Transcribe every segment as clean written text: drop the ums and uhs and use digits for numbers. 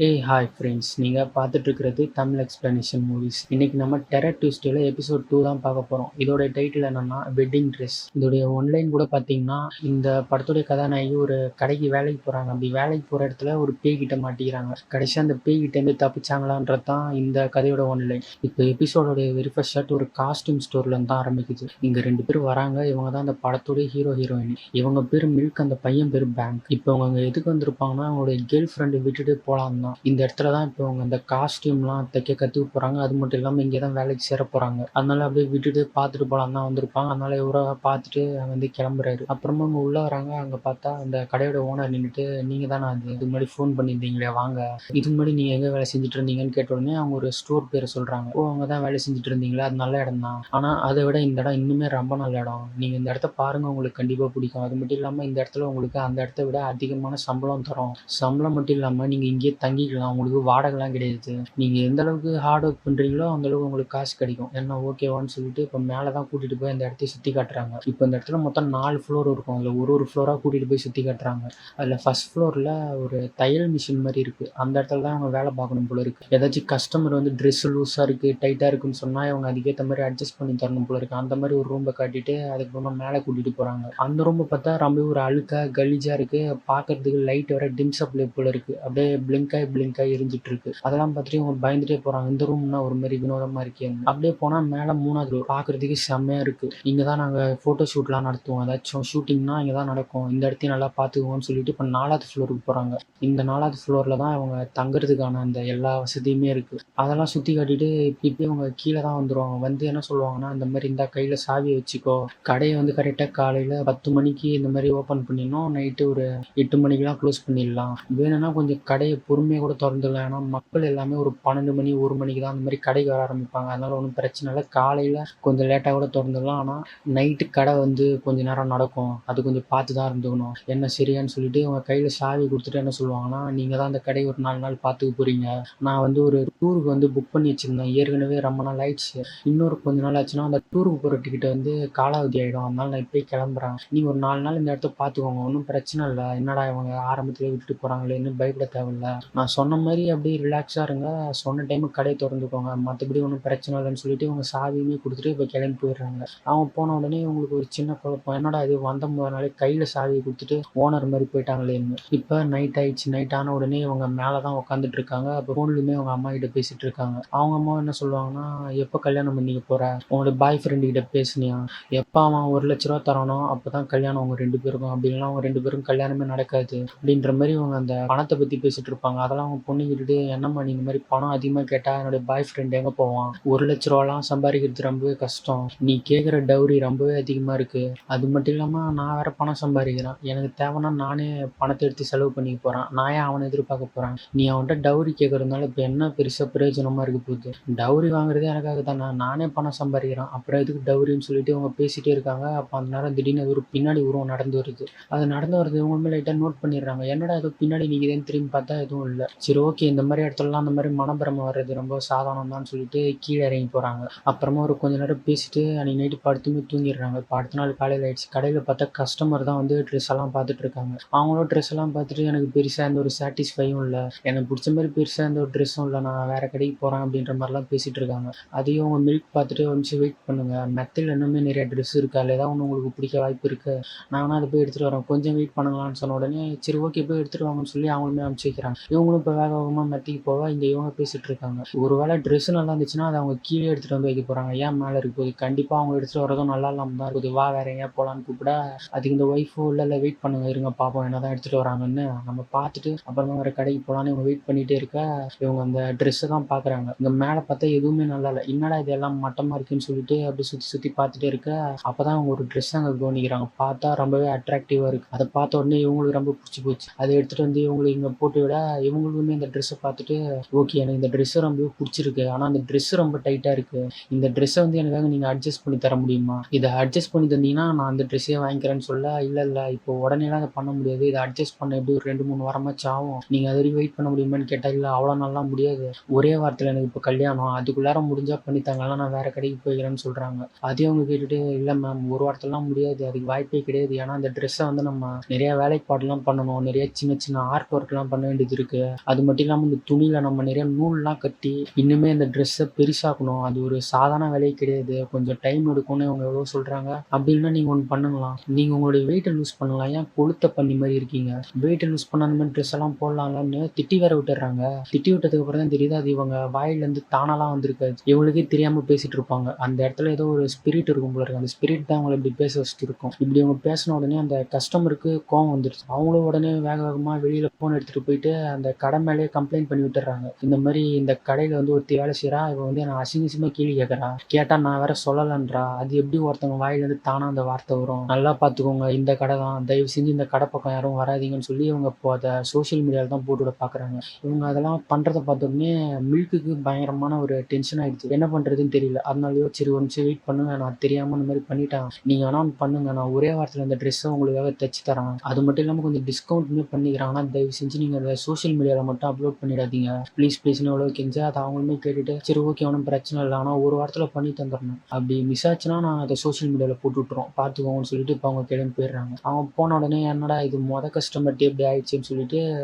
Hi friends. நீங்கள் பார்த்துட்டு இருக்கிறது தமிழ் எக்ஸ்பிளனேஷன் மூவிஸ். இன்னைக்கு நம்ம டெரர் டியூஸ்டேல எபிசோட் 2 தான் பார்க்க போகிறோம். இதோட டைட்டில் என்னன்னா வெட்டிங் ட்ரெஸ். இதோடைய ஒன்லைன் கூட பார்த்தீங்கன்னா, இந்த படத்துடைய கதாநாயகி ஒரு கடைக்கு வேலைக்கு போகிறாங்க. அப்படி வேலைக்கு போகிற இடத்துல ஒரு பேய் கிட்ட மாட்டிக்கிறாங்க. கடைசியாக அந்த பேய் கிட்டேருந்து தப்பிச்சாங்களான்றது தான் இந்த கதையோட ஒன்லைன். இப்போ எபிசோடோடைய வெரி ஃபர்ஸ்ட் ஷாட் ஒரு காஸ்டியூம் ஸ்டோர்லேருந்து தான் ஆரம்பிக்குது. இங்கே 2 பேர் வராங்க. இவங்க தான் அந்த படத்துடைய ஹீரோயின். இவங்க பேர் மில்க், அந்த பையன் பேர் பேங்க். இப்போ அவங்க எதுக்கு வந்திருப்பாங்கன்னா, அவங்களுடைய கேர்ள் ஃப்ரெண்டு விட்டுட்டு போகலாம் தான். இந்த இடத்துல தான் இப்போ அவங்க அந்த காஸ்டியூம்லாம் தைக்க கற்றுக்க போகிறாங்க. அது மட்டும் இல்லாமல் இங்கே தான் வேலைக்கு சேர போகிறாங்க. அதனால அப்படியே விட்டுட்டு பார்த்துட்டு போகலாம் தான் வந்திருப்பாங்க. அதனால இவரை பார்த்துட்டு வந்து கிளம்புறாரு. அப்புறமா அவங்க உள்ளே வராங்க. அங்கே பார்த்தா அந்த கடையோட ஓனர் நின்றுட்டு, நீங்கள் தானே அது இதுக்கு முன்னாடி ஃபோன் பண்ணியிருந்தீங்களே வாங்க, இதுக்கு முன்னாடி நீங்கள் எங்கே வேலை செஞ்சுட்டு இருந்தீங்கன்னு கேட்ட உடனே அவங்க ஒரு ஸ்டோர் பேரை சொல்கிறாங்க. அவங்க தான் வேலை செஞ்சுட்டு இருந்தீங்களா, அது நல்ல இடம் தான். ஆனால் அதை விட இந்த இடம் இன்னுமே ரொம்ப நல்ல இடம். நீங்கள் இந்த இடத்த பாருங்கள், உங்களுக்கு கண்டிப்பாக பிடிக்கும். அது மட்டும் இல்லாமல் இந்த இடத்துல உங்களுக்கு அந்த இடத்த விட அதிகமான சம்பளம் தரும். சம்பளம் மட்டும் இல்லாமல் நீங்கள் இங்கேயே தங்கிக்கலாம். உங்களுக்கு வாடகைலாம் கிடையாது. நீங்கள் எந்த அளவுக்கு ஹார்ட் ஒர்க் பண்ணுறீங்களோ அந்த அளவுக்கு உங்களுக்கு காசு கிடைக்கும். என்ன ஓகேவான்னு சொல்லிட்டு இப்போ மேலே தான் கூட்டிகிட்டு போய் அந்த இடத்தையும் சுற்றி காட்டுறாங்க. இப்போ இந்த இடத்துல மொத்தம் 4 ஃப்ளோர் இருக்கும். அதில் ஒரு ஃப்ளோராக கூட்டிகிட்டு போய் சுற்றி காட்டுறாங்க. அதில் ஃபர்ஸ்ட் ஃப்ளோரில் ஒரு தையல் மிஷின் மாதிரி இருக்குது. அந்த இடத்துல தான் அவங்க வேலை பார்க்கணும் போல இருக்குது. ஏதாச்சும் கஸ்டமர் வந்து ட்ரெஸ் லூஸாக இருக்குது, டைட்டாக இருக்குன்னு சொன்னால் இவங்க அதுக்கேற்ற மாதிரி அட்ஜஸ்ட் பண்ணி தரணும் போல இருக்குது. அந்த மாதிரி ஒரு ரூமை காட்டிட்டு அதுக்கப்புறமா மேலே கூட்டிகிட்டு போகிறாங்க. அந்த ரூமை பார்த்தா ரொம்ப ஒரு அழுக்காக கலீஜாக இருக்குது. பார்க்கறதுக்கு லைட் வர டிம் சப்ளை போல இருக்குது. அப்படியே பிளிங்காய் எரிஞ்சிட்டு இருக்கு. அதெல்லாம் பார்த்துட்டு இவங்க பயந்துட்டே போகிறாங்க. இந்த ரூம்னா ஒரு மாதிரி வினோதமாக இருக்கேன்னு. அப்படியே போனால் மேலே 3வது ரூம் பார்க்குறதுக்கு செம்மையாக இருக்குது. இங்கே தான் நாங்கள் ஃபோட்டோ ஷூட்லாம் நடத்துவோம். ஏதாச்சும் ஷூட்டிங்னா இங்கே தான் நடக்கும். இந்த இடத்தையும் நல்லா பார்த்துக்குவோம்னு சொல்லிட்டு இப்போ 4வது ஃப்ளோருக்கு போகிறாங்க. இந்த 4வது ஃப்ளோரில் தான் இவங்க தங்குறதுக்கான அந்த எல்லா வசதியுமே இருக்குது. அதெல்லாம் சுற்றி காட்டிட்டு இப்படி இவங்க கீழே தான் வந்துடுவாங்க. வந்து என்ன சொல்லுவாங்கன்னா, இந்த மாதிரி இந்த கையில் சாவியை வச்சுக்கோ, கடையை வந்து கரெக்டாக காலையில் 10 மணிக்கு இந்த மாதிரி ஓப்பன் பண்ணிடணும், நைட்டு ஒரு 8 மணிக்கெலாம் க்ளோஸ் பண்ணிடலாம். வேணும்னா கொஞ்சம் கடையை பொறுமையாக கூட திறந்துடலாம். ஏன்னா மக்கள் எல்லாமே ஒரு 12 மணி 1 மணிக்கு தான் அந்த மாதிரி கடைக்கு வர ஆரம்பிப்பாங்க. அதனால ஒன்றும் பிரச்சனை இல்லை. காலையில் கொஞ்சம் லேட்டாக கூட திறந்துடலாம். ஆனால் நைட்டு கடை வந்து கொஞ்சம் நேரம் நடக்கும். அது கொஞ்சம் பார்த்து தான் இருந்துக்கணும். என்ன சரியான்னு சொல்லிட்டு இவங்க கையில் சாவி கொடுத்துட்டு என்ன சொல்லுவாங்கன்னா, நீங்கள் தான் அந்த கடையை ஒரு 4 நாள் பார்த்துக்க போகிறீங்க. நான் வந்து ஒரு டூருக்கு வந்து புக் பண்ணி வச்சுருந்தேன். ஏற்கனவே ரொம்ப நாள் ஆயிடுச்சு. இன்னொரு கொஞ்ச நாள் ஆச்சுன்னா அந்த டூருக்கு போகிற டிக்கெட்டை வந்து காலாவதி ஆகிடும். அதனால நான் இப்போயே கிளம்புறேன். நீ ஒரு 4 நாள் இந்த இடத்த பார்த்துக்கோங்க, ஒன்றும் பிரச்சனை இல்லை. என்னடா இவங்க ஆரம்பத்திலே விட்டுட்டு போகிறாங்களேன்னு பயப்பட தேவையில்ல. நான் சொன்ன மாதிரி அப்படியே ரிலாக்ஸாக இருங்க. சொன்ன டைமுக்கு கடையை திறந்துக்கோங்க. மற்றபடி ஒன்றும் பிரச்சனை இல்லைன்னு சொல்லிட்டு இவங்க சாவியுமே கொடுத்துட்டு இப்போ கிளம்பி போயிடுறாங்க. அவங்க போன உடனே இவங்களுக்கு ஒரு சின்ன குழப்பம். என்னடா இது வந்த முதல் நாளே கையில் சாவியை கொடுத்துட்டு ஓனர் மாதிரி போயிட்டாங்களேன்னு. இப்போ நைட் ஆயிடுச்சு. நைட் ஆன உடனே இவங்க மேலே தான் உட்காந்துட்டு இருக்காங்க. அப்போ ஃபோன்லையுமே அவங்க அம்மா கிட்ட பேசிட்டு இருக்காங்க. அவங்க அம்மா என்ன சொல்லுவாங்கன்னா, எப்போ கல்யாணம் பண்ணிக்க போகிற, உங்களோட பாய் ஃப்ரெண்டு கிட்ட பேசுனியா, எப்போ அவன் 1,00,000 ரூபா தரணும் அப்போ தான் கல்யாணம் அவங்க 2 பேருக்கும், அப்படின்னா அவங்க 2 பேரும் கல்யாணமே நடக்காது அப்படின்ற மாதிரி இவங்க அந்த பணத்தை பற்றி பேசிட்டு இருப்பாங்க. அதெல்லாம் அவங்க பொண்ணு கிட்டுட்டு, என்னம்மா நீ இந்த மாதிரி பணம் அதிகமாக கேட்டால் என்னுடைய பாய் ஃப்ரெண்ட் எங்கே போவான், 1,00,000 ரூபாலாம் சம்பாதிக்கிறது ரொம்பவே கஷ்டம், நீ கேட்குற டவுரி ரொம்பவே அதிகமாக இருக்குது, அது மட்டும் இல்லாமல் நான் வேறு பணம் சம்பாதிக்கிறேன், எனக்கு தேவைன்னா நானே பணத்தை எடுத்து செலவு பண்ணிக்க போகிறேன், நான் ஏன் அவனை எதிர்பார்க்க போகிறேன், நீ அவன்கிட்ட டவுரி கேட்குறதுனால இப்போ என்ன பெருசாக பிரயோஜனமாக இருக்க போகுது, டவுரி வாங்குறதே எனக்காக தானே, நானே பணம் சம்பாதிக்கிறேன், அப்புறம் எதுக்கு டவுரின்னு சொல்லிட்டு இவங்க பேசிகிட்டே இருக்காங்க. அப்போ அந்த நேரம் திடீர்னு ஒரு பின்னாடி உருவம் நடந்து வருது. அது நடந்து வருது இவங்களுமே லைட்டாக நோட் பண்ணிடுறாங்க. என்னடா ஏதோ பின்னாடி நிற்கிதுன்னு திரும்பி பார்த்தா எதுவும் இல்லை. சரி ஓகே, இந்த மாதிரி இடத்துலலாம் அந்த மாதிரி மனப்பிரம வர்றது ரொம்ப சாதாரணம் தான் சொல்லிட்டு கீழே இறங்கி போகிறாங்க. அப்புறமா ஒரு கொஞ்ச நேரம் பேசிட்டு அன்றைக்கி நைட்டு படுத்துமே தூங்கிடுறாங்க. இப்போ அடுத்த நாள் காலையில் ஆயிடுச்சு. கடையில் பார்த்தா கஸ்டமர் தான் வந்து ட்ரெஸ் எல்லாம் பார்த்துட்டு இருக்காங்க. அவங்களும் ட்ரெஸ் எல்லாம் பார்த்துட்டு எனக்கு பெருசாக எந்த ஒரு சாட்டிஸ்ஃபையும் இல்லை, எனக்கு பிடிச்ச மாதிரி பெருசாக எந்த ஒரு ட்ரெஸ்ஸும் இல்லை, நான் வேறு கடைக்கு போகிறேன் அப்படின்ற மாதிரிலாம் பேசிகிட்டு இருக்காங்க. அதையும் அவங்க மில்க் பார்த்துட்டு ஒரு நிமிஷம் வெயிட் பண்ணுங்கள், மெத்தையில் இன்னுமே நிறைய ட்ரெஸ் இருக்குது, அதில் ஏதாவது ஒன்று உங்களுக்கு பிடிக்க வாய்ப்பு இருக்குது, நான் வேணா அதை போய் எடுத்துகிட்டு வரேன், கொஞ்சம் வெயிட் பண்ணுங்களான்னு சொன்ன உடனே சரி ஓகே போய் எடுத்துகிட்டு வாங்கன்னு சொல்லி அவங்களுமே அனுப்பிச்சி வைக்கிறாங்க. இவங்களும் இப்போ வேக வேகமாக மெத்தைக்கு போக இங்கே இவங்க பேசிகிட்டு இருக்காங்க. ஒரு வேளை ட்ரெஸ் நல்லா இருந்துச்சுன்னா அதை அவங்க கீழே எடுத்துகிட்டு வந்து வைக்க போகிறாங்க. ஏன் மேலே இருக்கு போது, கண்டிப்பாக அவங்க எடுத்துகிட்டு வரதும் நல்லா இல்லாமல் தான் இருக்குது. வா வேற எங்கேயா போகலான்னு கூப்பிட அதுக்கு இந்த ஒய்ஃபோ இல்லை வெயிட் பண்ணுங்க இருங்க பார்ப்போம் என்ன தான் எடுத்துகிட்டு வராங்கன்னு நம்ம பார்த்துட்டு அப்புறமா வேறு கடைக்கு போகலான்னு இவங்க வெயிட் பண்ணிகிட்டே இருக்க இவங்க அந்த ட்ரெஸ்ஸை தான் பார்க்குறாங்க. இங்கே மேலே பார்த்தா எதுவுமே நல்லா இல்லை. என்னடா இது எல்லாம் மட்டமாக இருக்குன்னு சொல்லிட்டு அப்படி சுற்றி பார்த்துட்டே இருக்க அப்போ தான் அவங்க ஒரு ட்ரெஸ் அங்கே கவனிக்கிறாங்க. பார்த்தா ரொம்பவே அட்ராக்டிவாக இருக்குது. அதை பார்த்த உடனே இவங்களுக்கு ரொம்ப பிடிச்சி போச்சு. அதை எடுத்துகிட்டு வந்து இவங்களுக்கு இங்கே போட்டு விட இவங்களுக்குமே இந்த ட்ரெஸ்ஸை பார்த்துட்டு ஓகே எனக்கு இந்த ட்ரெஸ்ஸை ரொம்பவே பிடிச்சிருக்கு, ஆனால் அந்த ட்ரெஸ்ஸு ரொம்ப டைட்டாக இருக்குது, இந்த ட்ரெஸ்ஸை வந்து எனக்காக நீங்கள் அட்ஜஸ்ட் பண்ணி தர முடியுமா, இதை அட்ஜஸ்ட் பண்ணி தந்தீங்கன்னா நான் அந்த ட்ரெஸ்ஸே வாங்கிக்கிறேன்னு சொல்ல இல்லை இப்போ உடனேலாம் அதை பண்ண முடியாது, இதை அட்ஜஸ்ட் பண்ண எப்படி ஒரு 2-3 வாரமாச்சும் ஆகும், நீங்கள் அது வரைக்கும் வெயிட் பண்ண முடியுமான்னு கேட்டால் இல்லை அவ்வளோ நல்லா முடியாது, ஒரே வாரத்தில் எனக்கு இப்போ கல்யாணம், அதுக்குள்ளார முடிஞ்சால் பண்ணித்தாங்களா, நான் வேறு கடைக்கு போய்க்கிறேன்னு சொல்கிறாங்க. அதையும் அவங்க கேட்டுட்டு இல்லை மேம் ஒரு வாரத்திலலாம் முடியாது, அதுக்கு வாய்ப்பே கிடையாது, ஏன்னா அந்த ட்ரெஸ்ஸை வந்து நம்ம நிறைய வேலைப்பாடுலாம் பண்ணணும், நிறைய சின்ன சின்ன ஆர்ட் ஒர்க்லாம் பண்ண வேண்டியது இருக்குது, அது மட்டும் இல்லாமல் இந்த துணியில் நம்ம நிறைய நூல்லாம் கட்டி இன்னுமே இந்த ட்ரெஸ்ஸை பெருசாக்கணும். அது ஒரு சாதாரண வேலையே கிடையாது. கொஞ்சம் டைம் எடுக்கும்னு இவங்க எவ்வளோ சொல்கிறாங்க. அப்படி இல்லைன்னா நீங்கள் ஒன்று பண்ணுங்களாம். நீங்கள் உங்களுடைய வெயிட்டை லூஸ் பண்ணலாம். ஏன் கொளுத்த பண்ணி மாதிரி இருக்கீங்க, வெயிட்டை லூஸ் பண்ண அந்த மாதிரி ட்ரெஸ் எல்லாம் போடலாம்லன்னு திட்டி வேற விட்டுறாங்க. திட்டி விட்டதுக்கு அப்புறம் தான் தெரியுது அது இவங்க வாயிலேருந்து தானாலாம் வந்திருக்காது. இவங்களுக்கே தெரியாமல் பேசிட்டு இருப்பாங்க. அந்த இடத்துல ஏதோ ஒரு ஸ்பிரிட் இருக்கும் போல இருக்கு. அந்த ஸ்பிரிட் தான் அவங்களை இப்படி பேச வச்சுட்டு இருக்கும். இப்படி அவங்க பேசின உடனே அந்த கஸ்டமருக்கு கோவம் வந்துருச்சு. அவங்களும் உடனே வேக வேகமாக வெளியில் ஃபோன் எடுத்துகிட்டு போயிட்டு அந்த கடை மேலேயே கம்ப்ளைண்ட் பண்ணி விட்டுறாங்க. இந்த மாதிரி இந்த கடையில் வந்து ஒருத்தி வேலை செய்கிறா, இவன் வந்து நான் அசிங்கசியமாக கேள்வி கேட்குறா, கேட்டால் நான் வேற சொல்லலன்றா. அது எப்படி ஒருத்தவங்க வாயிலேருந்து தானா அந்த வார்த்தை வரும்? நல்லா பார்த்துக்கோங்க, இந்த கடை தான், தயவு செஞ்சு இந்த கடை பக்கம் யாரும் வராதீங்கன்னு சொல்லி இவங்க இப்போ அதை சோஷியல் மீடியாவில் தான் போட்டு விட பார்க்குறாங்க. இவங்க அதெல்லாம் பண்ணுறதை பார்த்தோன்னே மில்க்குக்கு பயங்கரமான ஒரு டென்ஷன் ஆகிடுச்சு. என்ன பண்ணுறதுன்னு தெரியல. அதனாலயோ சரி ஒரு நிமிஷம் வெயிட் பண்ணுங்க, நான் தெரியாமல் இந்த மாதிரி பண்ணிட்டேன், நீங்கள் வேணால் பண்ணுங்க, நான் ஒரே வாரத்தில் இந்த ட்ரெஸ்ஸை உங்களுக்காக தைச்சு தரேன், அது மட்டும் இல்லாமல் கொஞ்சம் டிஸ்கவுண்ட்டுமே பண்ணிக்கிறேன், ஆனால் தயவு செஞ்சு நீங்கள் அதை சோஷியல் மீடியாவில் மட்டும் அப்லோட் பண்ணிடாதீங்க ப்ளீஸ் ப்ளீஸ்னு எவ்வளோ கெஞ்சா. அதை அவங்களுமே கேட்டுட்டு சரி ஓகே ஒன்றும் பிரச்சனை இல்லை, ஆனால் ஒரு வாரத்தில் பண்ணி தந்துடணும், அப்படி மிஸ் ஆச்சுன்னா நான் அதை சோஷியல் மீடியாவில் போட்டு விட்டுறோம், பார்த்துக்கோங்கன்னு சொல்லிட்டு இப்போ அவங்க கிளம்பி போயிடுறாங்க. அவங்க போன உடனே என்னடா இது கஸ்டமர்ட்டே எப்படி ஆயிடுச்சுன்னு சொல்லிட்டு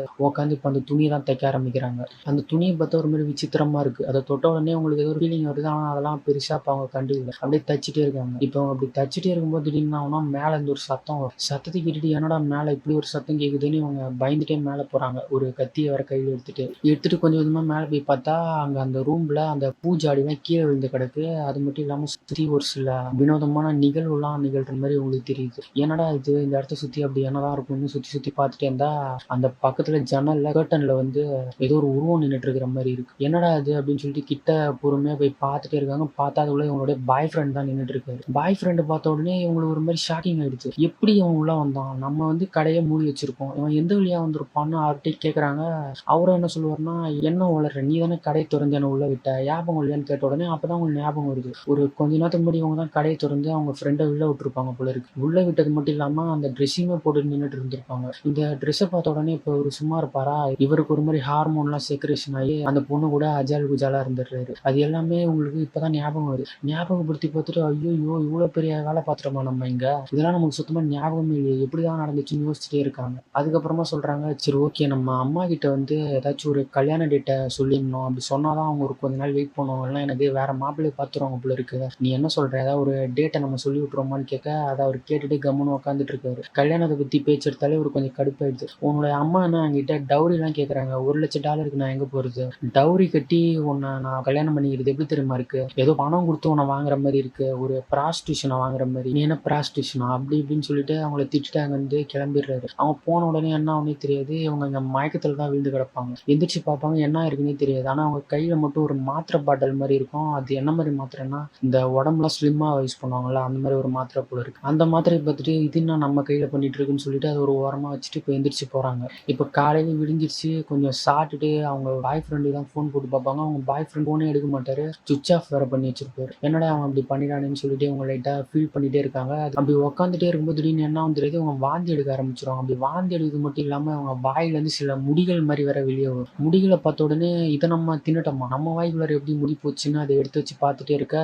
உட்காந்து இப்போ அந்த துணியை தான் தைக்க ஆரம்பிக்கிறாங்க. அந்த துணியை பார்த்தா ஒரு மாதிரி விசித்திரமாக இருக்குது. அதை தொட்ட உடனே உங்களுக்கு ஏதோ ஒரு ஃபீலிங் வருது, ஆனால் அதெல்லாம் பெருசாக இப்போ அவங்க கண்டுக்கல. அப்படியே தச்சுட்டே இருக்காங்க. இப்போ அவங்க அப்படி தச்சுட்டே இருக்கும்போது திடீர்னு அவனா மேலே இருந்து ஒரு சத்தம் வரும். சத்தத்தை கேட்டுட்டு என்னடா மேலே இப்படி ஒரு சத்தம் கேட்குதுன்னு இவங்க பயந்துட்டே மேலே போகிறாங்க. ஒரு கத்தியை வர கையில் எடுத்துட்டு கொஞ்சம் கொஞ்சமாக மேலே போய் பார்த்தா அங்கே அந்த ரூமில் அந்த பூஜாடிலாம் கீழே விழுந்து கிடக்கு. அது மட்டும் இல்லாமல் சுற்றி ஒரு சில வினோதமான நிகழ்வுலாம் நிகழ்கிற மாதிரி உங்களுக்கு தெரியுது. என்னடா இது, இந்த இடத்த சுற்றி அப்படி என்னதான் இருக்கும்னு சுற்றி சுற்றி பார்த்துட்டே இருந்தா அந்த பக்கத்தில் ஜன்னலில் கர்ட்டனில் வந்து ஏதோ ஒரு உருவம் நின்றுட்டு இருக்கிற மாதிரி இருக்கு. என்னடா அது அப்படின்னு சொல்லிட்டு கிட்ட பொறுமையாக போய் பார்த்துட்டே இருக்காங்க. பார்த்தா அதுக்குள்ள இவங்களுடைய பாய் ஃப்ரெண்ட் தான் நின்றுட்டு இருக்காரு. பாய் ஃப்ரெண்டு பார்த்த உடனே இவங்களுக்கு ஒரு மாதிரி ஷாக்கிங் ஆயிடுச்சு. எப்படி அவன் உள்ள வந்தான், நம்ம வந்து கடையை மூடி வச்சிருக்கோம், இவன் எந்த வழியாக வந்திருப்பான்னு அவர்கிட்ட கேட்குறாங்க. அவரும் என்ன சொல்லுவார்னா, என்ன வளர்ற, நீ தானே கடையை திறந்து என்ன உள்ள விட்ட, ஞாபகம் இல்லையான்னு கேட்ட உடனே அப்பதான் உங்களுக்கு ஞாபகம் வருது, ஒரு கொஞ்ச நேரத்துக்கு முன்னாடி இவங்க தான் கடையை திறந்து அவங்க ஃப்ரெண்டை உள்ள விட்டுருப்பாங்க போல இருக்கு. உள்ள விட்டது மட்டும் இல்லாமல் அந்த ட்ரெஸ்ஸுமே போட்டு நின்றுட்டு இருந்திருப்பாங்க. இந்த ட்ரெஸ்ஸை பார்த்த உடனே இப்போ ஒரு சும்மா இருப்பாரா, இவருக்கு ஒரு மாதிரி ஹார்மோன்லாம் செக்ரேஷன் ஆகி அந்த பொண்ணு கூட அஜால் குஜாலா இருந்துடுறாரு. அது எல்லாமே உங்களுக்கு இப்போதான் ஞாபகம் வருது. ஞாபகப்படுத்தி பார்த்துட்டு ஐயோ இவ்வளோ பெரிய வேலை பார்த்துட்டோமா நம்ம இங்கே, இதெல்லாம் நமக்கு சுத்தமாக ஞாபகமே இல்லையே, எப்படி தான் நடந்துச்சுன்னு யோசிச்சுட்டே இருக்காங்க. அதுக்கப்புறமா சொல்கிறாங்க சரி ஓகே நம்ம அம்மா கிட்ட வந்து ஏதாச்சும் ஒரு கல்யாண டேட்டை சொல்லிடணும், அப்படி சொன்னாதான் அவங்க ஒரு கொஞ்ச நாள் வெயிட் பண்ணுவாங்க, இல்லைன்னா எனக்கு வேற மாப்பிள்ளையை பார்த்துருவாங்க போல இருக்கு, நீ என்ன சொல்ற, ஏதாவது ஒரு டேட்டை நம்ம சொல்லி விட்டுருவோமான்னு கேட்க அதை அவர் கேட்டுட்டு கம்முன்னு உட்காந்துட்டு இருக்காரு. கல்யாணத்தை பற்றி பேச்சு எடுத்தாலே ஒரு கொஞ்சம் கடுப்பாயிடுது. உன்னோட அம்மா என்ன என்கிட்ட டவுரிலாம் கேட்குறாங்க, $1,00,000 நான் எங்கே போகிறது, டவுரி கட்டி உன்னை நான் கல்யாணம் பண்ணிக்கிறது எப்படி தெரியுமா இருக்கு, ஏதோ பணம் கொடுத்து உன்னை வாங்குற மாதிரி இருக்கு, ஒரு ப்ராஸ்டியூஷனை வாங்குற மாதிரி, நீ என்ன ப்ராஸ்டியூஷனா அப்படி இப்படின்னு சொல்லிட்டு அவங்கள திட்டுட்டு அங்கே வந்து கிளம்பிடுறாரு. அவங்க போன உடனே என்ன ஒன்னே தெரியாது, இவங்க இங்கே மயக்கத்தில் தான் விழுந்து கிடப்பாங்க. எந்திரிச்சு பார்ப்பாங்க என்ன இருக்குன்னே தெரியாது. ஆனால் அவங்க கையில் மட்டும் ஒரு மாத்திரை பாட்டில் மாதிரி இருக்கும். அது என்ன மாதிரி மாத்திரைன்னா இந்த உடம்புலாம் ஸ்லிம்மாக யூஸ் பண்ணுவாங்கல்ல அந்த மாதிரி ஒரு மாத்திரை போல இருக்கு. அந்த மாத்திரையை பார்த்துட்டு இது என்ன நம்ம கையில் பண்ணிட்டு இருக்குன்னு சொல்லிட்டு அதை ஒரு ஓரமாக வச்சுட்டு இப்போ எந்திரிச்சு போகிறாங்க. இப்போ காலையில் விடிஞ்சிருச்சு, கொஞ்சம் சாப்பிட்டுட்டு அவங்க பாய் ஃப்ரெண்டு தான் ஃபோன் போட்டு பார்ப்பாங்க. அவங்க பாய் ஃப்ரெண்ட் ஃபோனே எடுக்க மாட்டாரு, சுவிச் ஆஃப் வேற பண்ணி வச்சிருப்பாரு. என்னடா அவன் அப்படி பண்ணிடானேன்னு சொல்லிட்டு அவங்க லைட்டாக ஃபீல் பண்ணிட்டே இருக்காங்க. அப்படி உட்காந்துட்டே இருக்கும்போது திடீர்னு என்ன தெரியுது, அவங்க வாந்தி எடுக்க ஆரம்பிச்சிடும். அப்படி வாந்தி எடுக்கிறது மட்டும் இல்லாமல் அவங்க வாயிலேருந்து சில முடிகள் மாதிரி வேற வெளியே வரும். முடிகளை பார்த்த உடனே இதை நம்ம தின்னுட்டோமா, நம்ம வாய்க்குள்ளார எப்படி முடி போச்சுன்னு அதை எடுத்து வச்சு பார்த்துட்டே இருக்க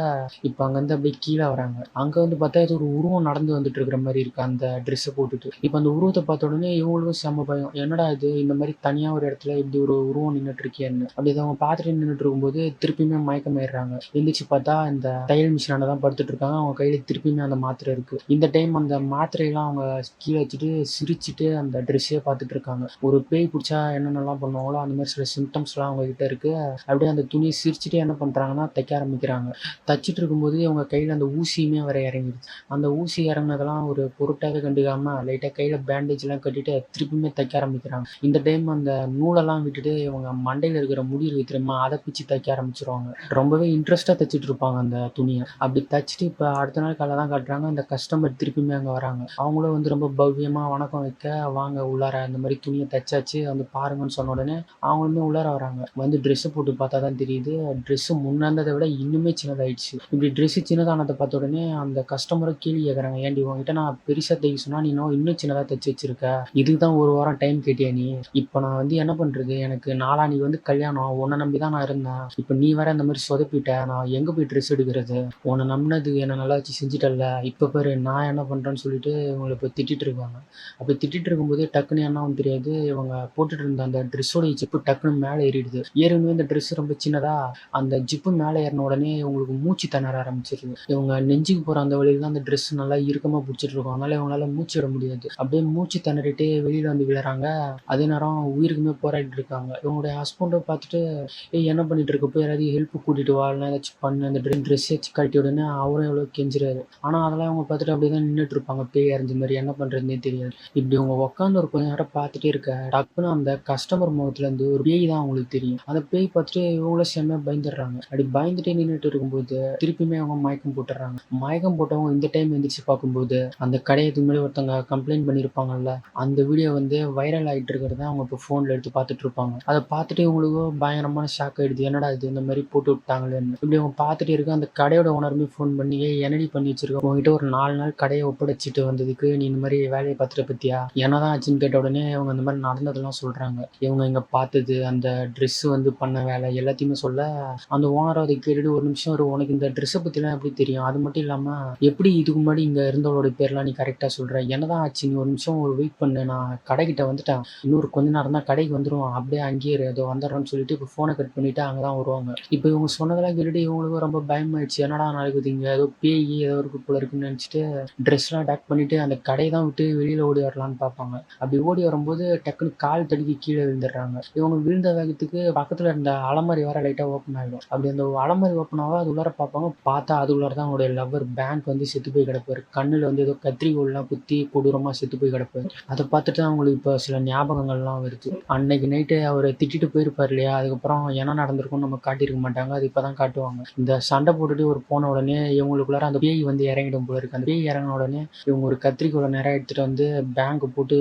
இப்போ அங்கேருந்து அப்படியே கீழே வராங்க. அங்கே வந்து பார்த்தா இது ஒரு உருவம் நடந்து வந்துட்டு இருக்கிற மாதிரி இருக்கு அந்த ட்ரெஸ்ஸை போட்டுட்டு. இப்போ அந்த உருவத்தை பார்த்த உடனே இவங்களுக்கும் செம்ம பயம், என்னடா இது இந்த மாதிரி தனியாக ஒரு இடத்துல இப்படி ஒரு உருவம் நின்றுட்டு இருக்கேன்னு. அப்படி அவங்க பார்த்துட்டு நின்றுட்டு இருக்கும்போது திருப்பியுமே மயக்கமாயிடுறாங்க. எந்திரிச்சு பார்த்தா இந்த தையல் மிஷினால தான் படுத்துட்டு இருக்காங்க. அவங்க கையில் திருப்பியுமே அந்த மாத்திரை இருக்கு. இந்த டைம் அந்த மாத்திரையெல்லாம் அவங்க கீழே வச்சுட்டு சிரிச்சுட்டு அந்த ட்ரெஸ்ஸே பார்த்துட்டு இருக்காங்க. ஒரு பேய் பிடிச்சா என்னென்னலாம் பண்ணுவாங்களோ அந்த மாதிரி சில சிம்டம்ஸ்லாம் அவங்க கிட்ட இருக்கு. அப்படியே அந்த துணியை சிரிச்சுட்டு என்ன பண்ணுறாங்கன்னா தைக்க ஆரம்பிக்கிறாங்க. தச்சுட்டு இருக்கும்போது அவங்க கையில் அந்த ஊசியுமே வர இறங்கிடுச்சு. அந்த ஊசி இறங்கினதெல்லாம் ஒரு பொருட்டாக கண்டுக்காமல் லைட்டாக கையில் பேண்டேஜ்லாம் கட்டிட்டு திருப்பியுமே தைக்க ஆரம்பிக்கிறாங்க. இந்த டைம் அந்த நூலெல்லாம் விட்டுட்டு இவங்க மண்டையில் இருக்கிற முடி இருக்கு தெரியுமா, அதை பிச்சு தைக்க ஆரம்பிச்சிருவாங்க. ரொம்பவே இன்ட்ரெஸ்ட்டாக தைச்சிட்டு இருப்பாங்க அந்த துணியை. அப்படி தைச்சிட்டு இப்போ அடுத்த நாள் காலை தான் காட்டுறாங்க. அந்த கஸ்டமர் திருப்பியுமே அங்கே வராங்க. அவங்களும் வந்து ரொம்ப பவ்யமாக வணக்கம் வைக்க, வாங்க உள்ளார அந்த மாதிரி துணியை தைச்சாச்சு வந்து பாருங்கன்னு சொன்ன உடனே அவங்களுமே உள்ளார வராங்க. வந்து ட்ரெஸ்ஸை போட்டு பார்த்தா தான் தெரியுது ட்ரெஸ்ஸு முன்னாந்ததை விட இன்னுமே சின்னதாயிடுச்சு. இப்படி ட்ரெஸ்ஸு சின்னதானதை பார்த்த உடனே அந்த கஸ்டமரும் கேள்வி கேட்குறாங்க, ஏன்டி உங்ககிட்ட நான் பெருசாக தைக்க சொன்னா நீ இன்னும் சின்னதாக தைச்சி வச்சிருக்க, இதுக்கு தான் ஒரு வாரம் டைம் கேட்டியா நீ, இப்போ நான் வந்து என்ன பண்ணுறது, எனக்கு நாளான்னைக்கு வந்து கல்யாணம், உன்னை நம்பி தான் நான் இருந்தேன், இப்போ நீ வேற இந்த மாதிரி சொதப்பிட்ட, நான் எங்கே போய் ட்ரெஸ் எடுக்கிறது, உன்னை நம்பினது என்னை நல்லா வச்சு செஞ்சுட்டல, இப்போ பாரு நான் என்ன பண்ணுறேன்னு சொல்லிட்டு இவங்களை இப்போ திட்டிகிட்டு இருக்காங்க. அப்படி திட்டிகிட்டு இருக்கும்போது டக்குன்னு என்ன தெரியாது, இவங்க போட்டுட்டு இருந்த அந்த ட்ரெஸ்ஸோடைய ஜிப்பு டக்குன்னு மேலே ஏறிடுது. ஏறினவே இந்த ட்ரெஸ் ரொம்ப சின்னதா அந்த ஜிப்பு மேலே ஏறின உடனே இவங்களுக்கு மூச்சு திணற ஆரம்பிச்சிருது. இவங்க நெஞ்சுக்கு போகிற அந்த வழியில தான் அந்த ட்ரெஸ் நல்லா இறுக்கமாக பிடிச்சிட்டு இருக்கும். அதனால இவங்களால மூச்சு விட முடியாது. அப்படியே மூச்சு திணறிட்டே வெளியில் வந்து விழுறாங்க. அதே நேரம் உயிருக்குமே போராடிட்டு இருக்காங்க. இவங்களுடைய ஹஸ்பண்டை பார்த்துட்டு என்ன பண்ணிட்டு இருக்க, போய் யாராவது ஹெல்ப் கூட்டிட்டு வா, இல்லைனா ஏதாச்சும் பண்ணு, அந்த ட்ரெஸ் வச்சு கழட்டி விடுன்னு அவரும் எவ்வளோ கெஞ்சுறாரு. ஆனால் அதெல்லாம் அவங்க பார்த்துட்டு அப்படியே தான் நின்றுட்டு இருப்பாங்க, பேய் அரைஞ்ச மாதிரி. என்ன பண்ணுறதுனே தெரியாது. இப்படி அவங்க உட்காந்து ஒரு கொஞ்ச நேரம் பார்த்துட்டே இருக்க டக்குன்னு அந்த கஸ்டமர் முகத்துலேருந்து ஒரு பேய் தான் அவங்களுக்கு தெரியும். அந்த பேய் பார்த்துட்டு இவங்களும் செம்மையாக பயந்துடுறாங்க. அப்படி பயந்துட்டே நின்றுட்டு இருக்கும்போது திருப்பியுமே அவங்க மயக்கம் போட்டுடுறாங்க. மயக்கம் போட்டவங்க இந்த டைம் எந்திரிச்சு பார்க்கும்போது அந்த கடையத்துக்கு முன்னாடி ஒருத்தவங்க கம்ப்ளைண்ட் பண்ணியிருப்பாங்கல்ல, அந்த வீடியோ வந்து வைரல் ஆகிட்டு இருக்கிறத அவங்க இப்போ ஃபோனில் எடுத்து பார்த்துட்டு இருப்பாங்க. அதை பார்த்துட்டு இவங்களுக்கும் பயங்கரமான ஷாக் ஆகிடுது. என்னடா இது இந்த மாதிரி போட்டு விட்டாங்களேன்னு. இப்படி அவங்க பார்த்துட்டு இருக்க அந்த கடையோட ஓனருமே ஃபோன் பண்ணி, என்னடி பண்ணி வச்சிருக்கோம், உங்ககிட்ட ஒரு 4 நாள் கடையை ஒப்படைச்சிட்டு வந்ததுக்கு நீ இந்த மாதிரி வேலையை பார்த்துட்டு பத்தியா, என்னதான் ஆச்சுன்னு கேட்ட உடனே இவங்க இந்த மாதிரி நடந்ததெல்லாம் சொல்கிறாங்க. இவங்க இங்கே பார்த்தது, அந்த ட்ரெஸ் வந்து பண்ண வேலை எல்லாத்தையுமே சொல்ல, அந்த ஓனரை அதை கேட்டுட்டு, ஒரு நிமிஷம் உனக்கு இந்த ட்ரெஸ்ஸை பற்றிலாம் எப்படி தெரியும், அது மட்டும் இல்லாமல் எப்படி இதுக்கு முன்னாடி இங்கே இருந்தவளோட பேர்லாம் நீ கரெக்டாக சொல்கிற, என்னதான் ஆச்சு, நீ ஒரு நிமிஷம் வெயிட் பண்ணு, நான் கடைக்கிட்ட வந்துட்டேன், இன்னொரு கொஞ்ச நேரம் தான் கடைக்கு வந்துடுவான், அப்படியே அங்கேயே ஏதோ வந்துடுறேன்னு சொல்லிட்டு இப்போ ஃபோனை கட் பண்ணிவிட்டு அங்கே தான் வருவாங்க. இப்போ இவங்க சொன்னதெல்லாம் கேட்டுட்டு இவங்களுக்கும் ரொம்ப பயமாயிடுச்சு. என்னடா நடக்குது இங்கே, ஏதோ பேய் ஏதோ இருக்கு போல இருக்குன்னு நினச்சிட்டு ட்ரெஸ்லாம் டேக் பண்ணிவிட்டு அந்த கடையை தான் விட்டு வெளியில் ஓடி வரலான்னு பார்ப்பாங்க. அப்படி ஓடி வரும்போது டக்குன்னு கால் தடுக்கி கீழே விழுந்துடுறாங்க. இவங்க விழுந்த வேகத்துக்கு பக்கத்தில் இருந்த அலமாரி வர லைட்டாக ஓப்பன் ஆகிடும். அப்படி அந்த அலமாரி ஓப்பன் ஆக அது உள்ளார பார்ப்பாங்க. பார்த்தா அது உள்ளார தான் அவங்களுடைய லவ்வர் பேங்க் வந்து செத்து போய் கிடப்பாரு. கண்ணில் வந்து ஏதோ கத்திரிக்கோள்லாம் குத்தி கொடூரமாக செத்து போய் கிடப்பாரு. அதை பார்த்துட்டு அவங்களுக்கு இப்போ சில ஞாபகங்கள்லாம் வருது. அன்னைக்கு நைட்டு அவரை திட்டிட்டு போயிருப்பார் இல்லையா, அதுக்கப்புறம் என்ன நடந்திருக்கும்னு நம்ம காட்டியிருக்க மாட்டாங்க, அது இப்போ தான் காட்டுவாங்க. இந்த சண்டை போட்டுட்டு ஒரு போன உடனே இவங்களுக்குள்ளார அந்த பேய் வந்து இறங்கிடும் போல இருக்கு. அந்த பேய் இறங்கின உடனே இவங்க ஒரு கத்திரிக்கோளை நேரம் எடுத்துகிட்டு வந்து பேங்க் போட்டு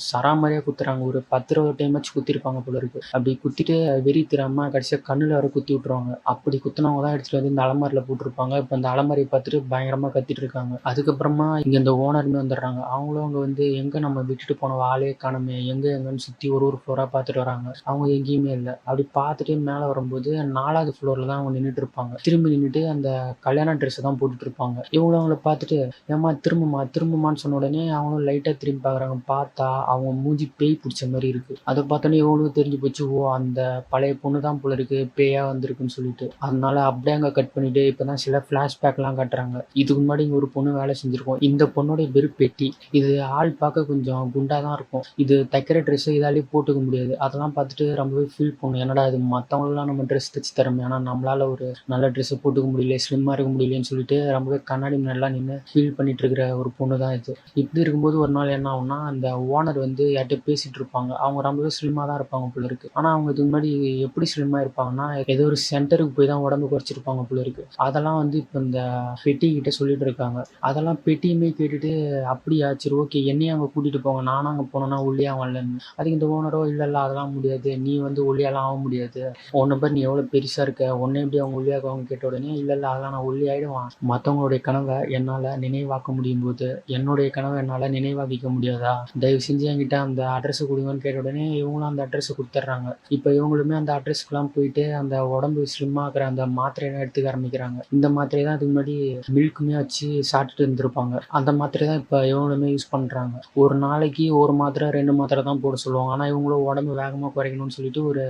சராமரியாக குத்துறாங்க. ஒரு 10-20 டைமாச்சும் குத்திருப்பாங்க போல இருக்கு. அப்படி குத்திட்டு வெறி திராம கடைசியாக கண்ணில் வர குத்தி விட்டுருவாங்க. அப்படி குத்தினவங்க தான் எடுத்துகிட்டு வந்து இந்த அலமாரியில் போட்டிருப்பாங்க. இப்போ அந்த அலமாரியை பார்த்துட்டு பயங்கரமாக கத்திட்டு இருக்காங்க. அதுக்கப்புறமா இங்கே இந்த ஓனருமே வந்துடுறாங்க. அவங்களும் அங்கே வந்து எங்கே நம்ம விட்டுட்டு போன ஆளே காணுமே, எங்கேன்னு சுற்றி ஒரு ஃப்ளோராக பார்த்துட்டு வராங்க. அவங்க எங்கேயுமே இல்லை. அப்படி பார்த்துட்டு மேலே வரும்போது 4வது ஃப்ளோரில் தான் அவங்க நின்றுட்டு இருப்பாங்க. திரும்பி நின்றுட்டு அந்த கல்யாண ட்ரெஸ்ஸை தான் போட்டுட்டு இருப்பாங்க. இவங்களும் அவங்கள பார்த்துட்டு ஏம்மா திரும்புமான்னு சொன்ன உடனே அவங்களும் லைட்டாக திரும்பி பார்க்குறாங்க. பார்த்தா அவங்க மூஞ்சி பேய் பிடிச்ச மாதிரி இருக்குது. அதை பார்த்தோன்னே இவங்களுக்கும் தெரிஞ்சு போச்சு, ஓ அந்த பழைய பொண்ணு தான் போல இருக்குது, பேயாக வந்திருக்குன்னு சொல்லிட்டு. அதனால அப்படியே அங்கே கட் பண்ணிவிட்டு இப்போ தான் சில ஃப்ளாஷ்பேக்லாம் காட்டுறாங்க. இதுக்கு முன்னாடி இங்கே ஒரு பொண்ணு வேலை செஞ்சுருக்கோம். இந்த பொண்ணோடைய பேர் பெட்டி. இது ஆள் பார்க்க கொஞ்சம் குண்டாக தான் இருக்கும். இது தைக்கிற ட்ரெஸ்ஸை இதாலே போட்டுக்க முடியாது. அதெல்லாம் பார்த்துட்டு ரொம்பவே ஃபீல் பண்ணும். என்னடா இது மற்றவங்களெலாம் நம்ம ட்ரெஸ் தைச்சு தரோமே, ஆனால் நம்மளால் ஒரு நல்ல ட்ரெஸ்ஸை போட்டுக்க முடியல, ஸ்லிம்மாக இருக்க முடியலன்னு சொல்லிட்டு ரொம்பவே கண்ணாடி முன்னாடிலாம் நின்று ஃபீல் பண்ணிட்டு இருக்கிற ஒரு பொண்ணு தான் இது. இப்படி இருக்கும்போது ஒரு நாள் என்ன ஆகும்னா, அந்த ஓனர் வந்து யார்கிட்ட பேசிகிட்டு இருப்பாங்க. அவங்க ரொம்பவே ஸ்லிம்மாக தான் இருப்பாங்க போல இருக்குது. ஆனால் அவங்க இதுக்கு முன்னாடி எப்படி ஸ்லிம்மாக இருப்பாங்கன்னா, ஏதோ ஒரு சென்டருக்கு போய் தான் உடம்பு குறைச்சிருப்பாங்க போல இருக்குது. அதெல்லாம் வந்து இப்போ இந்த பெட்டி கிட்ட சொல்லிட்டு இருக்காங்க. அதெல்லாம் பெட்டியுமே கேட்டுட்டு, அப்படியா சரி ஓகே, என்னையும் அங்கே கூட்டிகிட்டு போங்க, நானும் அங்கே போனோன்னா ஒல்லியாக வரலன்னு. அதுக்கு இந்த ஓனரோ இல்லை அதெல்லாம் முடியாது, நீ வந்து ஒல்லியாலாம் ஆக முடியாது, உன்னை பேர் நீ எவ்வளோ பெருசாக இருக்க, உன்னை எப்படி அவங்க ஒல்லியாக்குவாங்க கேட்ட உடனே இல்லை அதெல்லாம் நான் ஒல்லி ஆகிடுவான், மற்றவங்களுடைய கனவை என்னால் நினைவாக்க முடியும் போது என்னுடைய கனவை என்னால் நினைவாக்கிக்க முடியாதா, தயவு செஞ்சு என்கிட்ட அந்த அட்ரஸை கொடுங்கன்னு கேட்ட உடனே இவங்களும் அந்த அட்ரஸை கொடுத்துட்றாங்க. இப்போ இவங்களுமே அந்த அட்ரஸ்க்குலாம் போயிட்டு அந்த உடம்பு ஸ்லிம்மாகிற அந்த மாத்திரையெல்லாம் எடுத்துக்க ஆரம்பிக்கிறாங்க. இந்த மாத்திரை தான் அதுக்கு முன்னாடி மில்க்குமே வச்சு சாப்பிட்டுட்டு இருந்திருப்பாங்க. அந்த மாத்திரை தான் இப்போ இவங்களுமே யூஸ் பண்ணுறாங்க. ஒரு நாளைக்கு ஒரு மாத்திரை 2 மாத்திரை தான் போட சொல்லுவாங்க. ஆனால் இவங்களும் உடம்பு வேகமாக குறைக்கணும்னு சொல்லிட்டு ஒரு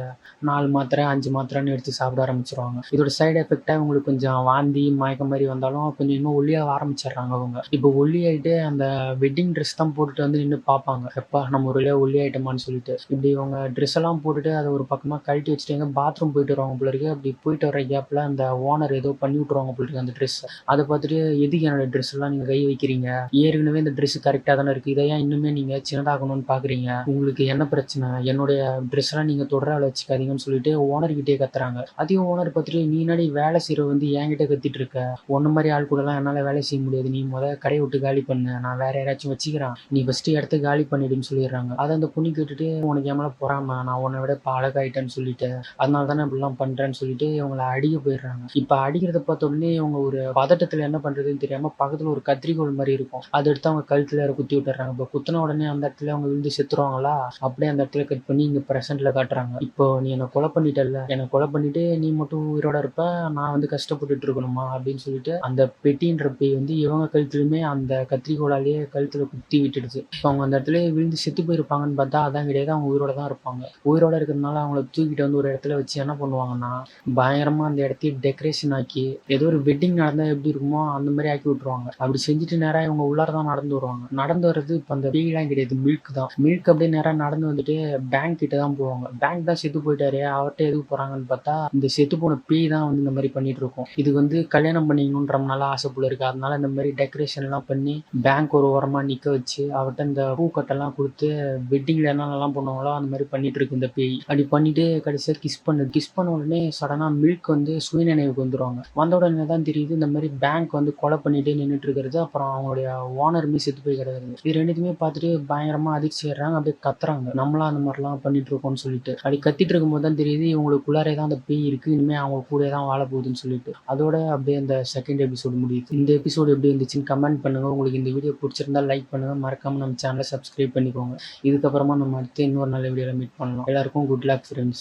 4 மாத்திரை 5 மாத்திரைன்னு எடுத்து சாப்பிட ஆரம்பிச்சிருவாங்க. இதோட சைடு எஃபெக்டாக இவங்களுக்கு கொஞ்சம் வாந்தி மயக்கம் மாதிரி வந்தாலும் கொஞ்சம் இன்னும் ஒல்லியாக ஆரம்பிச்சிடுறாங்க. அவங்க இப்போ ஒல்லி ஆகிட்டு அந்த வெட்டிங் ட்ரெஸ் தான் போட்டுட்டு வந்து நின்று பார்ப்பாங்க, எப்பா நம்ம ஒரு வழியாக ஒல்லி ஆகிட்டோமான்னு சொல்லிட்டு. இப்படி இவங்க ட்ரெஸ் எல்லாம் போட்டுட்டு அதை ஒரு பக்கமாக கழட்டி வச்சுட்டு எங்கே பாத்ரூம் போயிட்டு வருவாங்க போல இருக்கு. அப்படி போயிட்டு வர கேப்பில் அந்த ஓனர் ஏதோ பண்ணி விட்ருவாங்க போல இருக்கு அந்த ட்ரெஸ். அதை பார்த்துட்டு எதுக்கு என்னோட ட்ரெஸ் எல்லாம் நீங்கள் கை வைக்கிறீங்க, ஏற்கனவே இந்த ட்ரெஸ் கரெக்டாக தானே இருக்குது, இதையா இன்னுமே நீங்கள் சின்னதாகணும்னு பார்க்குறீங்க, உங்களுக்கு என்ன பிரச்சனை, என்னுடைய ட்ரெஸ் எல்லாம் நீங்கள் தொடர வச்சுக்காதீங்கன்னு சொல்லிட்டு ஓனர்கிட்டே கத்துறாங்க. அதையும் ஓனர் பார்த்துட்டு, நீ நாடி வேலை செய்கிற வந்து என்கிட்ட கத்திட்டு இருக்க, ஒன்று மாதிரி ஆள் கூடலாம் என்னால் வேலை செய்ய முடியாது, நீ கடையை விட்டு காலி பண்ணு, நான் வேற யாராச்சும் வச்சுக்கிறேன், நீ ஃபஸ்ட்டு இடத்த காலி பண்ணிடுன்னு சொல்லிடுறாங்க. அதை அந்த பொண்ணு கேட்டுட்டு, உனக்கு என் மேலே பொறாம, நான் உன்னை விட இப்போ அழகாயிட்டேன்னு சொல்லிட்டு அதனால தானே இப்படிலாம் பண்ணுறேன்னு சொல்லிட்டு இவங்களை அடிக்க போயிடுறாங்க. இப்போ அடிக்கிறத பார்த்த உடனே இவங்க ஒரு பதட்டத்தில் என்ன பண்ணுறதுன்னு தெரியாமல் பக்கத்தில் ஒரு கத்திரிக்கோள் மாதிரி இருக்கும், அதை எடுத்து அவங்க கழுத்தில் யாரை குத்தி விட்டுறாங்க. இப்போ குத்தின உடனே அந்த இடத்துல அவங்க விழுந்து செத்துருவாங்களா, அப்படியே அந்த இடத்துல கட் பண்ணி இங்கே ப்ரெசென்ட்டில் காட்டுறாங்க. இப்போ நீ என்னை கொலை பண்ணிட்டல, என்னை கொலை பண்ணிட்டு நீ மட்டும் உயிரோட இருப்ப, நான் வந்து கஷ்டப்பட்டுட்டு இருக்கணுமா அப்படின்னு சொல்லிட்டு அந்த பெட்டின்ற பேய் வந்து இவங்க கழுத்துலையுமே அந்த கத்திரிக்கோளாலேயே கழுத்தில் குத்தி விட்டுடுது. இப்போ அவங்க அந்த இடத்துல விழுந்து செத்து போயிருப்பாங்கன்னு பார்த்தா அதான் கிடையாது, அவங்க உயிரோட உயிரோட தான் இருப்பாங்க. உயிரோட இருக்கிறதுனால அவங்கள தூக்கிட்டு வந்து ஒரு இடத்துல வச்சு என்ன பண்ணுவாங்கன்னா, பயங்கரமா அந்த இடத்தையே டெக்கரேஷன் ஆக்கி, ஏதோ ஒரு வெட்டிங் நடந்தா எப்படி இருக்குமோ அந்த மாரி ஆக்கி விட்டுருவாங்க. அப்படி செஞ்சுட்டு நேரா இவங்க உள்ளார தான் நடந்து வருவாங்க. நடந்து வர்றது இப்ப அந்த பேய்லாம் கிடையாது. மில்க் தான். மில்க் அப்படியே நேரா நடந்து வந்துட்டு பேங்க் கிட்ட தான் போவாங்க. பேங்க் தான் செத்து போயிட்டாரே, அவர்ட்ட எதுக்கு போறாங்கன்னு பார்த்தா, இந்த செத்து போன பேய் தான் வந்து இந்த மாரி பண்ணிட்டு இருக்கும். இது வந்து கல்யாணம் பண்ணிக்கணுன்ற ஆசை போல இருக்கு. அதனால இந்த மாரி டெக்கரேஷன்லாம் பண்ணி பேங்க் ஒரு ஓரமா நிக்க வச்சு, அவர்ட்ட இந்த பூக்கட்டெல்லாம் குடுத்து வெட்டிங்ல என்னென்னலாம் பண்ணுவாங்களோ அந்த மாரி பண்ணிட்டு இருக்கு இந்த பேய். அப்படி பண்ணிட்டு கடைசியா கிஸ் பண்ணுது. கிஸ் பண்ண உடனே சடனா மில்க் வந்து சுயநினைவுக்கு வந்துருவாங்க. வந்த உடனே தான் தெரியுது இந்த மாரி பேங்க் வந்து கொலை பண்ணிட்டு நின்னுட்டு இருக்கிறது. அப்புறம் அவங்களுடைய ஓனருமே செத்து போய் கிடக்குறது. இது 2த்தையுமே பார்த்துட்டு பயங்கரமா அதிர்ச்சி ஆயிடுறாங்க. அப்படியே கத்துறாங்க. நம்மளா அந்த மாரிலாம் பண்ணிட்டு இருக்கோம்னு சொல்லிட்டு. அப்படி கத்திட்டு இருக்கும்போது தான் தெரியுது இவங்களுக்குள்ளாரே தான் அந்த பேய் இருக்கு. இனிமே அவங்க கூடயே தான் வாழ போகுதுன்னு சொல்லிட்டு. அதோட அப்படியே அந்த செகண்ட் எபிசோடு முடியுது. இந்த எபிசோடு எப்படி இருந்துச்சுன்னு கமெண்ட் பண்ணுங்க. உங்களுக்கு இந்த வீடியோ பிடிச்சிருந்தா லைக் பண்ணுங்க. மறக்காம நம்ம சேனலை சப்ஸ்கிரைப் பண்ணிக்கோங்க. இதுக்கப்புறமா நம்ம அடுத்து இன்னொரு நல்ல வீடியோல மீட் பண்ணலாம். எல்லாருக்கும் குட் லக் ஃப்ரெண்ட்ஸ்.